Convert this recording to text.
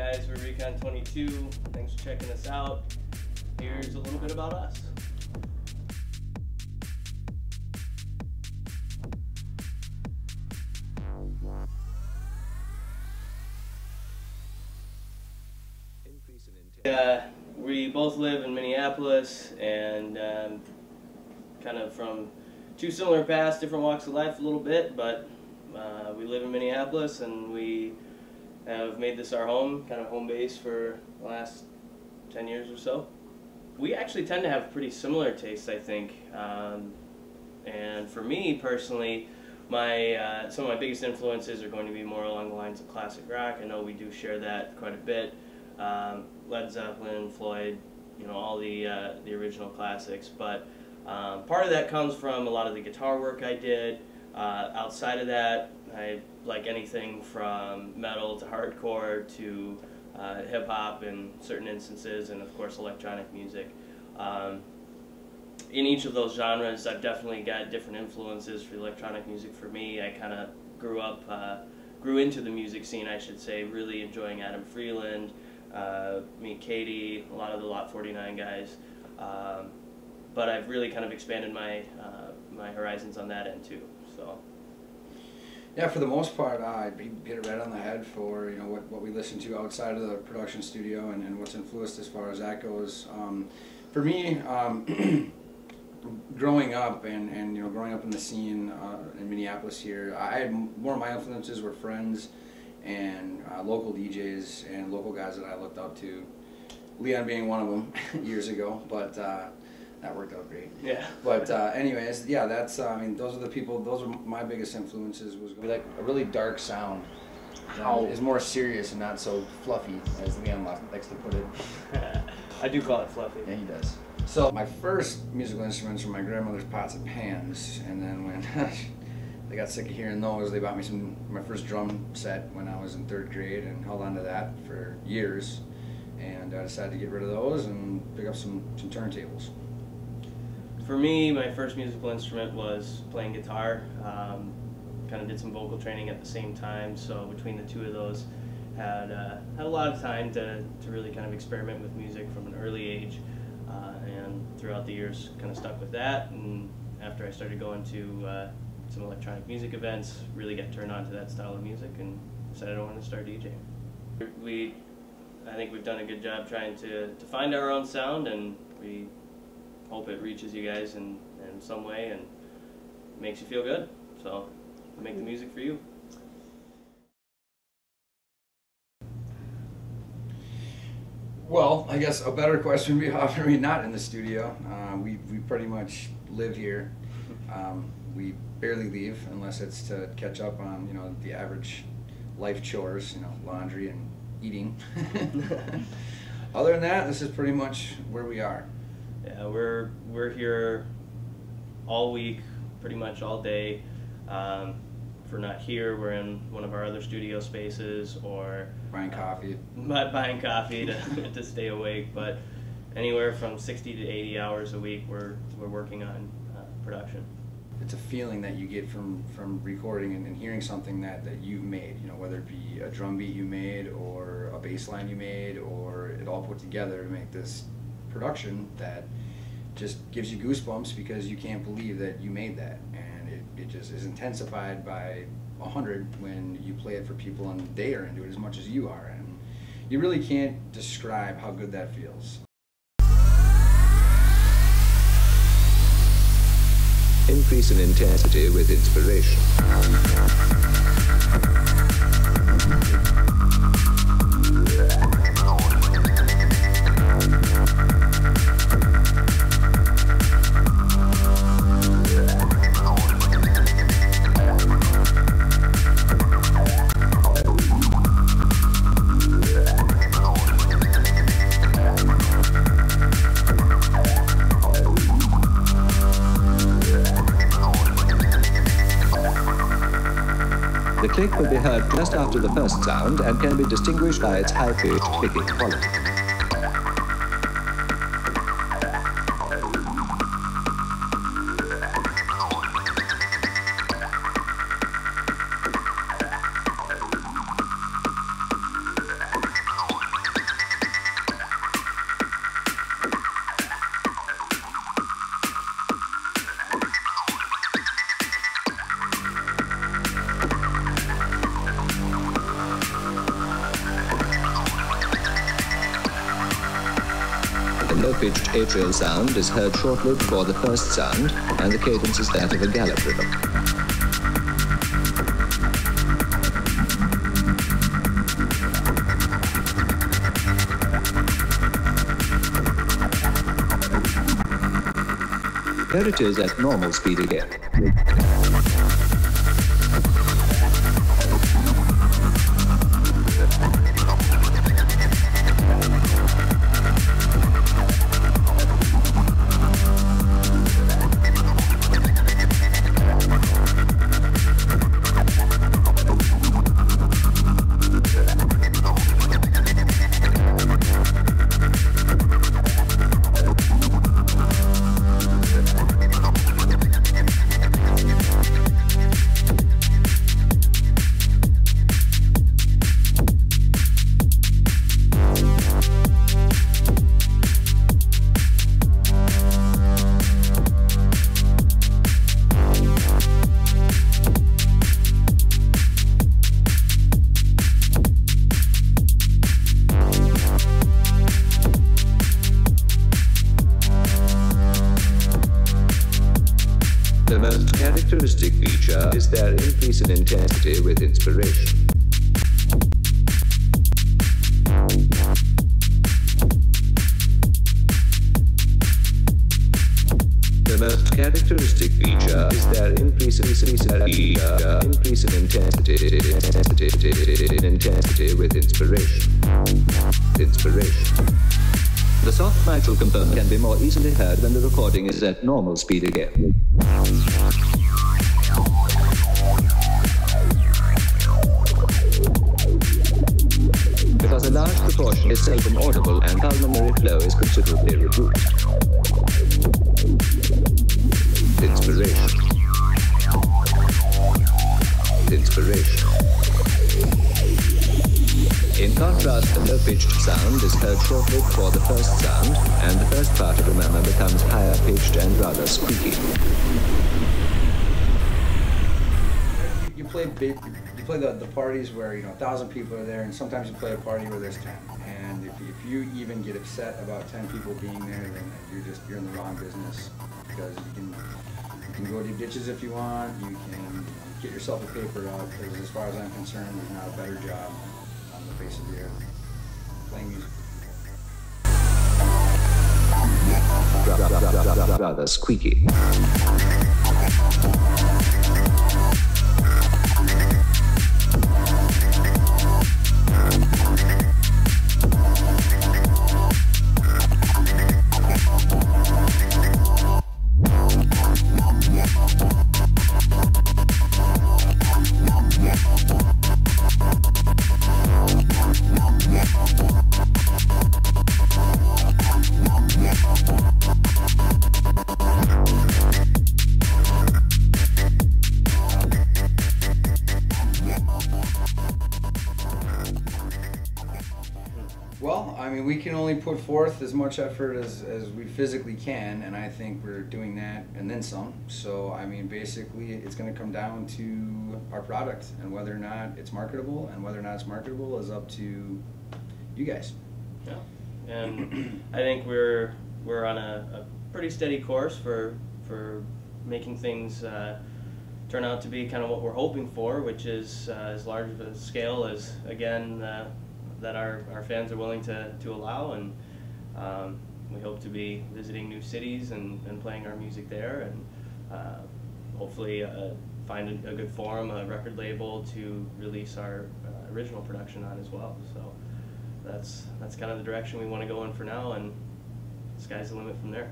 guys, we're Recon 22. Thanks for checking us out. Here's a little bit about us. We both live in Minneapolis, and kind of from two similar paths, different walks of life a little bit, but we live in Minneapolis and we have made this our home, kind of home base for the last 10 years or so. We actually tend to have pretty similar tastes, I think, and for me personally, some of my biggest influences are going to be more along the lines of classic rock. I know we do share that quite a bit. Led Zeppelin, Floyd, you know, all the original classics, but part of that comes from a lot of the guitar work I did. Outside of that, I like anything from metal to hardcore to hip-hop in certain instances, and of course electronic music. In each of those genres, I've definitely got different influences for electronic music. For me, I kind of grew into the music scene, I should say, really enjoying Adam Freeland, me, Katie, a lot of the Lot 49 guys. But I've really kind of expanded my horizons on that end too. So. Yeah, for the most part, I hit it right on the head for what we listen to outside of the production studio and what's influenced as far as that goes. For me, growing up and growing up in the scene in Minneapolis here, I had more of my influences were friends and local DJs and local guys that I looked up to. Leon being one of them years ago, but that worked out great. Yeah. But anyways, yeah, that's I mean, those are the people. Those are my biggest influences. Was like a really dark sound. Is more serious and not so fluffy, as Leon likes to put it. I do call it fluffy. Yeah, he does. So my first musical instruments were my grandmother's pots and pans, and then when they got sick of hearing those, they bought me my first drum set when I was in 3rd grade, and held on to that for years. And I decided to get rid of those and pick up some turntables. For me, my first musical instrument was playing guitar. Kind of did some vocal training at the same time, so between the two of those, had a lot of time to really kind of experiment with music from an early age, and throughout the years kind of stuck with that. And after I started going to some electronic music events, really got turned on to that style of music and decided I wanted to start DJing. I think we've done a good job trying to find our own sound, and we hope it reaches you guys in some way and makes you feel good. So we make the music for you. Well, I guess a better question would be, how are we not in the studio? We pretty much live here. We barely leave unless it's to catch up on the average life chores, laundry and eating. Other than that, this is pretty much where we are. Yeah, we're here all week, pretty much all day. If we're not here, we're in one of our other studio spaces, or buying coffee. Buying coffee to stay awake. But anywhere from 60 to 80 hours a week, we're working on production. It's a feeling that you get from recording and hearing something that you've made, whether it be a drum beat you made or a bass line you made, or it all put together to make this production that just gives you goosebumps because you can't believe that you made that, and it just is intensified by 100 when you play it for people and they are into it as much as you are, and you really can't describe how good that feels. Increase in intensity with inspiration. The click will be heard just after the first sound and can be distinguished by its high-pitched clicking quality. a low-pitched atrial sound is heard shortly before the first sound, and the cadence is that of a gallop rhythm. Here it is at normal speed again. The most characteristic feature is their increase in intensity with inspiration. The most characteristic feature is their increase in intensity with inspiration. The soft mitral component can be more easily heard when the recording is at normal speed again. Because a large proportion is seldom audible and pulmonary flow is considerably reduced. Inspiration. In contrast, the low-pitched sound is heard shortly before the first sound, and the first part of the murmur becomes higher-pitched and rather squeaky. You play the parties where 1,000 people are there, and sometimes you play a party where there's 10. And if you even get upset about 10 people being there, then you're in the wrong business, because you can go do ditches if you want. You can get yourself a paper route, because as far as I'm concerned, there's not a better job on the face of the earth playing music. Rather squeaky. Well, I mean, we can only put forth as much effort as we physically can, and I think we're doing that and then some. So, I mean, basically, it's going to come down to our product and whether or not it's marketable, and whether or not it's marketable is up to you guys. Yeah, and I think we're on a pretty steady course for making things turn out to be kind of what we're hoping for, which is as large of a scale as, again, that our fans are willing to allow, and we hope to be visiting new cities and playing our music there, and hopefully find a good forum, a record label to release our original production on as well. So that's kind of the direction we want to go in for now, and the sky's the limit from there.